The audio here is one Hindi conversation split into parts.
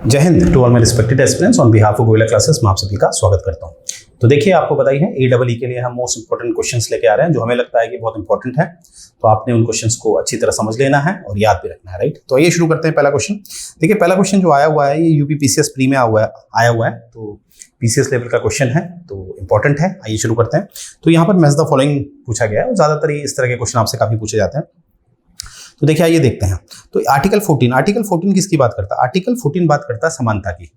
जय हिंद to all my respected aspirants, on behalf of Goyla classes मैं आप सभी का स्वागत करता हूं। तो देखिए, आपको पता ही है AEE के लिए हम मोस्ट इंपॉर्टेंट क्वेश्चंस लेके आ रहे हैं जो हमें लगता है कि बहुत इंपॉर्टेंट है। तो आपने उन क्वेश्चंस को अच्छी तरह समझ लेना है और याद भी रखना है, राइट। तो आइए शुरू करते हैं। पहला क्वेश्चन देखिए, पहला क्वेश्चन जो आया हुआ है ये यूपी PCS प्री में आया हुआ है। तो PCS लेवल का क्वेश्चन है तो इंपॉर्टेंट है। आइए शुरू करते हैं। तो यहाँ पर मैच द फॉलोइंग पूछा गया है और ज्यादातर इस तरह के क्वेश्चन आपसे काफी पूछे जाते हैं। तो देखिए, आइए देखते हैं। तो आर्टिकल 14 किसकी बात करता है? आर्टिकल 14 बात करता है समानता की,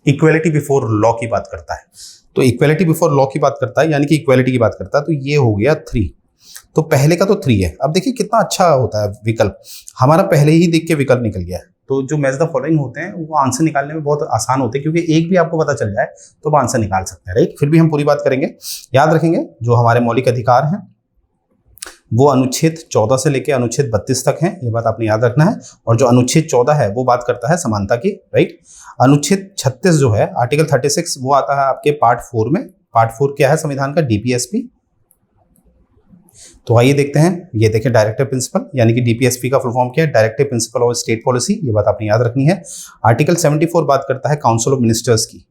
इक्वेलिटी बिफोर लॉ की बात करता है। तो इक्वेलिटी बिफोर लॉ की बात करता है, यानी कि इक्वेलिटी की बात करता है। तो ये हो गया 3। तो पहले का तो 3 है। अब देखिए कितना अच्छा होता है विकल्प, हमारा पहले ही देख के विकल्प निकल गया है। तो जो मैच द फॉलोइंग होते हैं वो आंसर निकालने में बहुत आसान होते हैं, क्योंकि एक भी आपको पता चल जाए तो आप आंसर निकाल सकते हैं, राइट। फिर भी हम पूरी बात करेंगे। याद रखेंगे जो हमारे मौलिक अधिकार हैं वो अनुच्छेद 14 से लेकर अनुच्छेद 32 तक है, ये बात आपने याद रखना है। और जो अनुच्छेद 14 है वो बात करता है समानता की, राइट। अनुच्छेद 36 जो है, आर्टिकल 36, वो आता है आपके पार्ट 4 में। पार्ट 4 क्या है संविधान का? DPSP। तो आइए देखते हैं। ये देखिए डायरेक्टिव प्रिंसिपल, यानी कि DPSP का फुल फॉर्म क्या है? Directive principle of state policy, ये बात आपने याद रखनी है। आर्टिकल 74 बात करता है काउंसिल ऑफ मिनिस्टर्स की।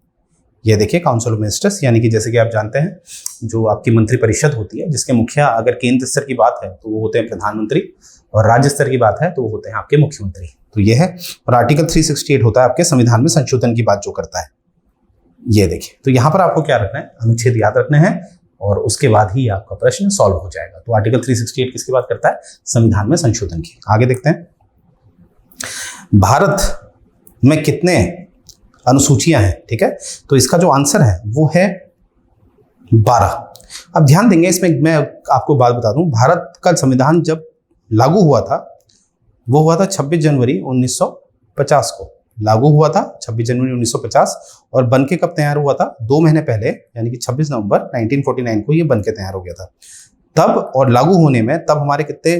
ये देखिए काउंसिल ऑफ मिनिस्टर्स, यानी कि जैसे कि आप जानते हैं जो आपकी मंत्री परिषद होती है, जिसके मुखिया अगर केंद्र स्तर की बात है तो वो होते हैं प्रधानमंत्री, और राज्य स्तर की बात है तो वो होते हैं आपके मुख्यमंत्री। तो ये है। और आर्टिकल 368 होता है आपके संविधान में संशोधन की बात जो करता है। ये देखिए, तो यहाँ पर आपको क्या रखना है? अनुच्छेद याद रखने हैं और उसके बाद ही आपका प्रश्न सॉल्व हो जाएगा। तो आर्टिकल 368 किसकी बात करता है? संविधान में संशोधन की। आगे देखते हैं। भारत में कितने अनुसूचियां हैं? ठीक है, तो इसका जो आंसर है वो है 12। अब ध्यान देंगे इसमें, मैं आपको बात बता दूं, भारत का संविधान जब लागू हुआ था वो हुआ था 26 जनवरी 1950 को लागू हुआ था, 26 जनवरी 1950। और बनके कब तैयार हुआ था? 2 महीने पहले, यानी कि 26 नवंबर 1949 को ये बनके तैयार हो गया था। तब और लागू होने में तब हमारे कितने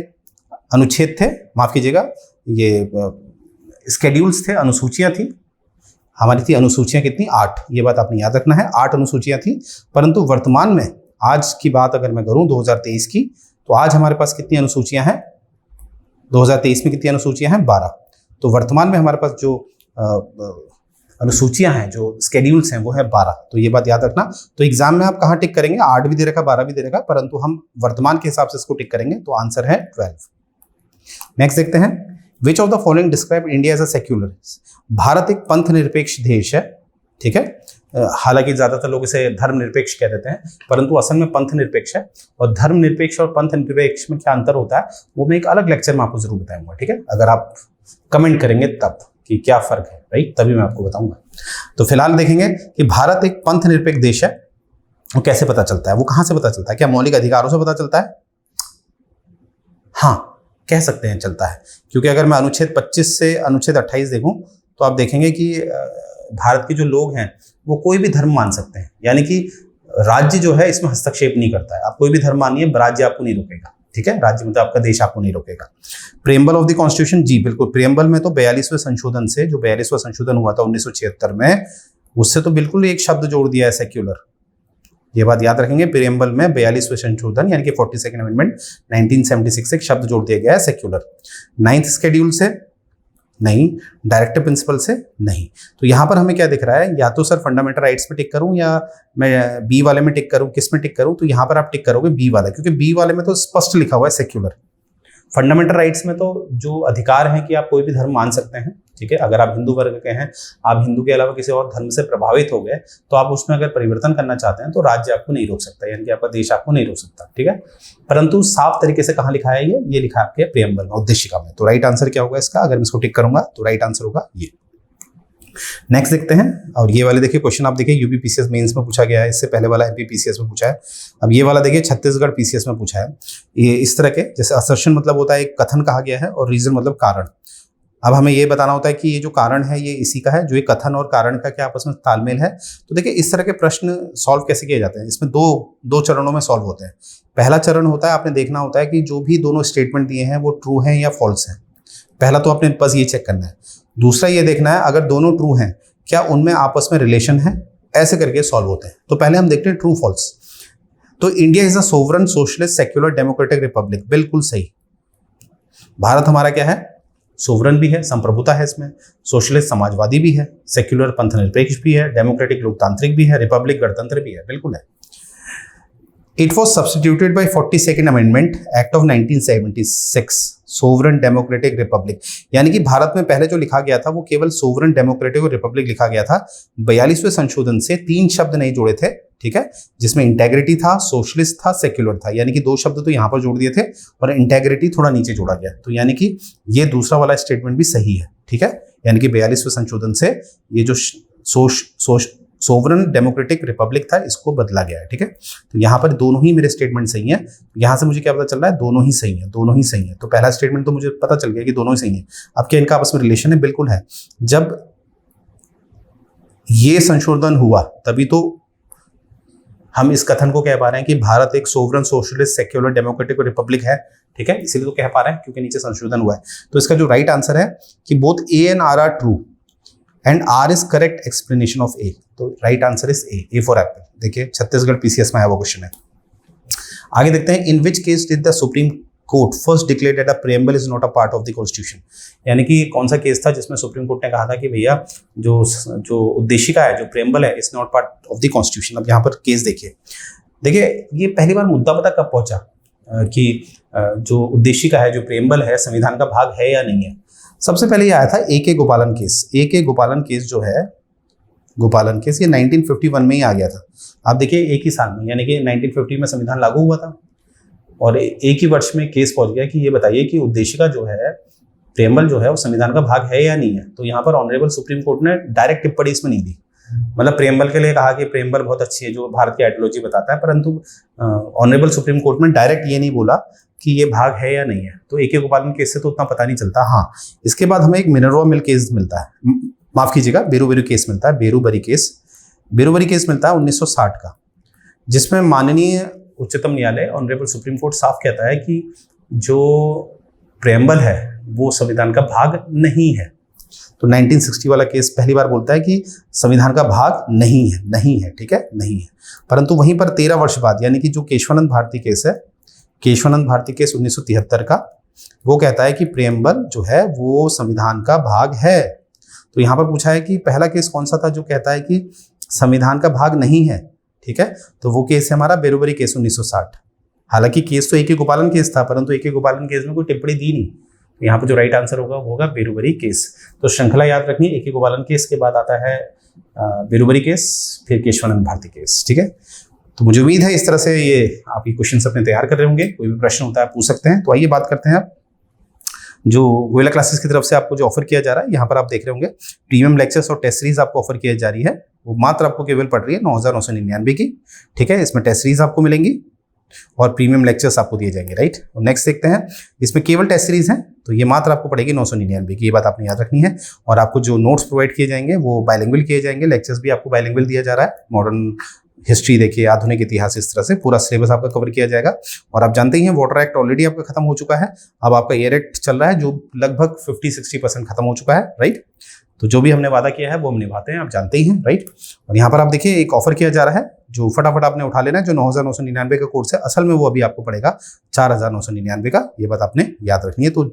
अनुच्छेद थे? माफ कीजिएगा, ये स्केड्यूल्स थे, अनुसूचियां थी हमारी। थी अनुसूचियां कितनी? 8। ये बात आपने याद रखना है, 8 अनुसूचियां थी। परंतु वर्तमान में, आज की बात अगर मैं करूं 2023 की, तो आज हमारे पास कितनी अनुसूचियां हैं? 2023 में कितनी अनुसूचियां हैं? 12। तो वर्तमान में हमारे पास जो अनुसूचियां हैं, जो स्केड्यूल्स हैं, वो है 12। तो ये बात याद रखना। तो एग्जाम में आप कहाँ टिक करेंगे? 8 भी दे रखा, 12 भी दे रखा, परंतु हम वर्तमान के हिसाब से इसको टिक करेंगे। तो आंसर है 12। नेक्स्ट देखते हैं। Which of the following describe India as a secular? Bharat एक पंथ निरपेक्ष देश है, ठीक है। हालांकि ज्यादातर लोग इसे धर्म निरपेक्ष कह देते हैं, परंतु असल में पंथ निरपेक्ष है। और धर्म निरपेक्ष और पंथ निरपेक्ष में क्या अंतर होता है वो मैं एक अलग लेक्चर में आपको जरूर बताऊंगा, ठीक है। अगर आप कमेंट करेंगे तब कि क्या फर्क है, राइट, तभी मैं आपको बताऊंगा। तो फिलहाल देखेंगे कि भारत एक पंथ निरपेक्ष देश है। वो कैसे पता चलता है? वो कहां से पता चलता है? क्या मौलिक अधिकारों से पता चलता है? हाँ, कह सकते हैं चलता है, क्योंकि अगर मैं अनुच्छेद 25 से अनुच्छेद 28 देखूं तो आप देखेंगे कि भारत के जो लोग हैं वो कोई भी धर्म मान सकते हैं, यानी कि राज्य जो है इसमें हस्तक्षेप नहीं करता है। आप कोई भी धर्म मानिए, राज्य आपको नहीं रोकेगा, ठीक है। राज्य मतलब आपका देश आपको नहीं रोकेगा। प्रेम्बल ऑफ द कॉन्स्टिट्यूशन, जी बिल्कुल, प्रेम्बल में तो 42वें संशोधन से, जो 42वां संशोधन हुआ था 1976 में, उससे तो बिल्कुल एक शब्द जोड़ दिया है सेक्युलर। ये बात याद रखेंगे, प्रेम्बल में 42वें संशोधन यानी कि 42nd अमेंडमेंट 1976 से एक शब्द जोड़ दिया गया है सेक्युलर। 9th शेड्यूल से नहीं, डायरेक्टिव प्रिंसिपल से नहीं। तो यहां पर हमें क्या दिख रहा है? या तो सर फंडामेंटल राइट्स पे टिक करूं या मैं बी वाले में टिक करूं, किस में टिक करूं? तो यहां पर आप टिक करोगे बी वाला, क्योंकि बी वाले में तो स्पष्ट लिखा हुआ है सेक्युलर। फंडामेंटल राइट्स में तो जो अधिकार है कि आप कोई भी धर्म मान सकते हैं, ठीक है। अगर आप हिंदू वर्ग के हैं, आप हिंदू के अलावा किसी और धर्म से प्रभावित हो गए, तो आप उसमें अगर परिवर्तन करना चाहते हैं तो राज्य आपको नहीं रोक सकता, यानी कि आपका देश आपको नहीं रोक सकता, ठीक है। परंतु साफ तरीके से कहाँ लिखा है? ये लिखा है आपके प्रेम्बल में, उद्देशिका में। तो राइट आंसर क्या होगा इसका? अगर मैं इसको टिक करूंगा तो राइट आंसर होगा ये। नेक्स्ट देखते हैं। और ये वाले देखिए क्वेश्चन, आप देखिए यूपी PCS मेंस में पूछा गया है, इससे पहले वाला MP PCS में पूछा है। अब ये वाला देखिए छत्तीसगढ़ PCS में पूछा है। ये इस तरह के, जैसे असर्शन मतलब होता है एक कथन कहा गया है, और रीजन मतलब कारण। अब हमें ये बताना होता है कि ये जो कारण है ये इसी का है, जो ये कथन और कारण का क्या आपस में तालमेल है। तो देखिए इस तरह के प्रश्न सॉल्व कैसे किए जाते हैं? इसमें दो चरणों में सॉल्व होते हैं। पहला चरण होता है, आपने देखना होता है कि जो भी दोनों स्टेटमेंट दिए हैं वो ट्रू हैं या फॉल्स हैं। पहला तो आपने बस ये चेक करना है। दूसरा ये देखना है अगर दोनों ट्रू हैं क्या उनमें आपस में रिलेशन है, ऐसे करके सॉल्व होते हैं। तो पहले हम देखते हैं ट्रू फॉल्स। तो India is a sovereign socialist secular democratic Republic, बिल्कुल सही। भारत हमारा क्या है? सोवरन भी है, संप्रभुता है इसमें, सोशलिस्ट समाजवादी भी है, सेक्युलर पंथ निरपेक्ष भी है, डेमोक्रेटिक लोकतांत्रिक भी है, रिपब्लिक गणतंत्र भी है, बिल्कुल है। It was substituted by 42nd Amendment Act of 1976 sovereign democratic Republic, यानी कि भारत में पहले जो लिखा गया था वो केवल सोवरन डेमोक्रेटिक और रिपब्लिक लिखा गया था। 42वें संशोधन से 3 शब्द नहीं जोड़े थे, ठीक है, जिसमें इंटेग्रिटी था, सोशलिस्ट था, सेक्युलर था, यानी कि 2 शब्द तो यहाँ पर जोड़ दिए थे और इंटेग्रिटी थोड़ा नीचे जोड़ा गया, तो यानी कि ये दूसरा वाला स्टेटमेंट भी सही है, ठीक है, यानी कि 42वें संशोधन से ये जो सोवरन डेमोक्रेटिक रिपब्लिक था इसको बदला गया है, ठीक है। तो यहाँ पर दोनों ही मेरे स्टेटमेंट सही हैं। यहाँ से मुझे क्या पता चल रहा है, दोनों ही सही है, दोनों ही सही है। तो पहला स्टेटमेंट तो मुझे पता चल गया कि दोनों ही सही है। अब क्या इनका आपस में रिलेशन है? बिल्कुल है। जब ये संशोधन हुआ तभी तो हम इस कथन को कह पा रहे हैं कि भारत एक sovereign socialist secular democratic Republic है, ठीक है, इसीलिए तो कह पा रहे हैं क्योंकि नीचे संशोधन हुआ है। तो इसका जो राइट आंसर है कि both A and R true and R is correct explanation of A. तो right answer is A for apple. देखिए छत्तीसगढ़ पीसीएस में है वो क्वेश्चन है। आगे देखते हैं, in which case did the supreme court first declare that a preamble is not a part of the constitution, यानी कि कौन सा केस था जिसमें सुप्रीम कोर्ट ने कहा था कि भैया जो उद्देशिका है, जो प्रेम्बल है, is not part of the constitution. अब यहाँ पर केस देखिए ये पहली बार मुद्दा पता कब पहुंचा कि जो उद्देशिका है, जो प्रेम्बल है, संविधान का भाग है या नहीं है। सबसे पहले ये आया था ए.के. गोपालन केस। ए.के. गोपालन केस जो है, गोपालन केस, ये 1951 में ही आ गया था। आप देखिए एक ही साल में, यानी कि 1950 में संविधान लागू हुआ था और एक ही वर्ष में केस पहुंच गया कि ये बताइए कि उद्देशिका जो है, प्रेम्बल जो है, वो संविधान का भाग है या नहीं है। तो यहाँ पर ऑनरेबल सुप्रीम कोर्ट ने डायरेक्ट टिप्पणी इसमें नहीं दी, मतलब प्रेम्बल के लिए कहा कि प्रेम्बल बहुत अच्छी है जो भारत की आइडियोलॉजी बताता है, परंतु ऑनरेबल सुप्रीम कोर्ट ने डायरेक्ट ये नहीं बोला कि ये भाग है या नहीं है। तो ए.के. गोपालन केस से तो उतना पता नहीं चलता। हाँ, इसके बाद हमें एक मिनर्वा मिल केस मिलता है, माफ कीजिएगा, बेरूबरी केस मिलता है, बेरूबरी केस मिलता है 1960 का, जिसमें माननीय उच्चतम न्यायालय, ऑनरेबल सुप्रीम कोर्ट साफ कहता है कि जो प्रेम्बल है वो संविधान का भाग नहीं है। तो 1960 वाला केस पहली बार बोलता है कि संविधान का भाग नहीं है, ठीक है, नहीं है। परंतु वहीं पर 13 वर्ष बाद, यानी कि जो केशवानंद भारती केस है, केशवानंद भारती केस 1973 का, वो कहता है कि प्रेम्बल जो है वो संविधान का भाग है। तो यहाँ पर पूछा है कि पहला केस कौन सा था जो कहता है कि संविधान का भाग नहीं है, ठीक है, तो वो केस है हमारा बेरूबरी केस 1960। हालांकि केस तो ए.के. गोपालन केस था, परंतु ए.के. गोपालन केस में कोई टिप्पणी दी नहीं। तो यहाँ पर जो राइट आंसर होगा वो होगा बेरूबरी केस। तो श्रृंखला याद रखनी, ए.के. गोपालन केस के बाद आता है बेरूबरी केस, फिर केशवानंद भारती केस, ठीक है। तो मुझे उम्मीद है इस तरह से ये आप ये क्वेश्चन अपने तैयार कर रहे होंगे। कोई भी प्रश्न होता है पूछ सकते हैं। तो आइए बात करते हैं आप जो गोयला क्लासेस की तरफ से आपको जो ऑफर किया जा रहा है, यहाँ पर आप देख रहे होंगे प्रीमियम लेक्चर्स और टेस्ट सीरीज आपको ऑफर किया जा रही है। वो मात्र आपको केवल पड़ रही है 9,999 की, ठीक है। इसमें टेस्ट सीरीज आपको मिलेंगी और प्रीमियम लेक्चर्स आपको दिए जाएंगे, राइट। और नेक्स्ट देखते हैं, इसमें केवल टेस्ट सीरीज है, तो ये मात्र आपको पड़ेगी 999 की, ये बात आपने याद रखनी है। और आपको जो नोट्स प्रोवाइड किए जाएंगे वो बायलिंगुअल किए जाएंगे, लेक्चर्स भी आपको बायलिंगुअल दिया जा रहा है। मॉडर्न हिस्ट्री देखिए, आधुनिक इतिहास, इस तरह से पूरा सिलेबस आपका कवर किया जाएगा। और आप जानते ही हैं वाटर एक्ट ऑलरेडी आपका खत्म हो चुका है, अब आपका एयर एक्ट चल रहा है जो लगभग 50-60% खत्म हो चुका है, राइट। तो जो भी हमने वादा किया है वो हम निभाते हैं, आप जानते ही हैं, राइट। और यहाँ पर आप देखिए एक ऑफर किया जा रहा है जो फटाफट आपने उठा लेना है, जो 9,999 का कोर्स है, असल में वो अभी आपको पड़ेगा 4,999 का, ये बात आपने याद रखनी है। तो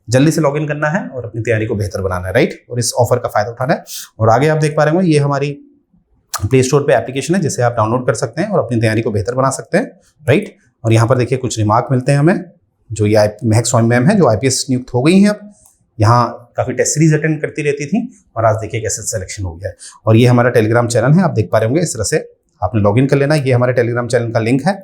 जल्दी से लॉगिन करना है और अपनी तैयारी को बेहतर बनाना है, राइट, और इस ऑफर का फायदा उठाना है। और आगे आप देख पा रहे होंगे ये हमारी प्ले स्टोर पे एप्लीकेशन है जिसे आप डाउनलोड कर सकते हैं और अपनी तैयारी को बेहतर बना सकते हैं, राइट। और यहाँ पर देखिए कुछ रिमार्क मिलते हैं हमें, जो ये महक स्वामी मैम है जो IPS नियुक्त हो गई हैं, अब यहाँ काफ़ी टेस्ट सीरीज अटेंड करती रहती थी और आज देखिए कैसे सिलेक्शन हो गया है। और ये हमारा टेलीग्राम चैनल है, आप देख पा रहे होंगे, इस तरह से आपने लॉगिन कर लेना है। ये हमारे टेलीग्राम चैनल का लिंक है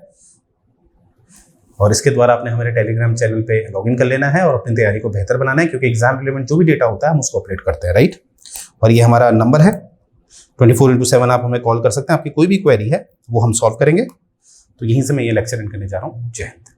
और इसके द्वारा आपने हमारे टेलीग्राम चैनल पे लॉगिन कर लेना है और अपनी तैयारी को बेहतर बनाना है, क्योंकि एग्जाम रिलेवेंट जो भी डेटा होता है हम उसको अपडेट करते हैं, राइट। और ये हमारा नंबर है, 24/7 आप हमें कॉल कर सकते हैं, आपकी कोई भी क्वेरी है वो हम सॉल्व करेंगे। तो यहीं से मैं ये लेक्चर एंड करने जा रहा हूँ। जय हिंद।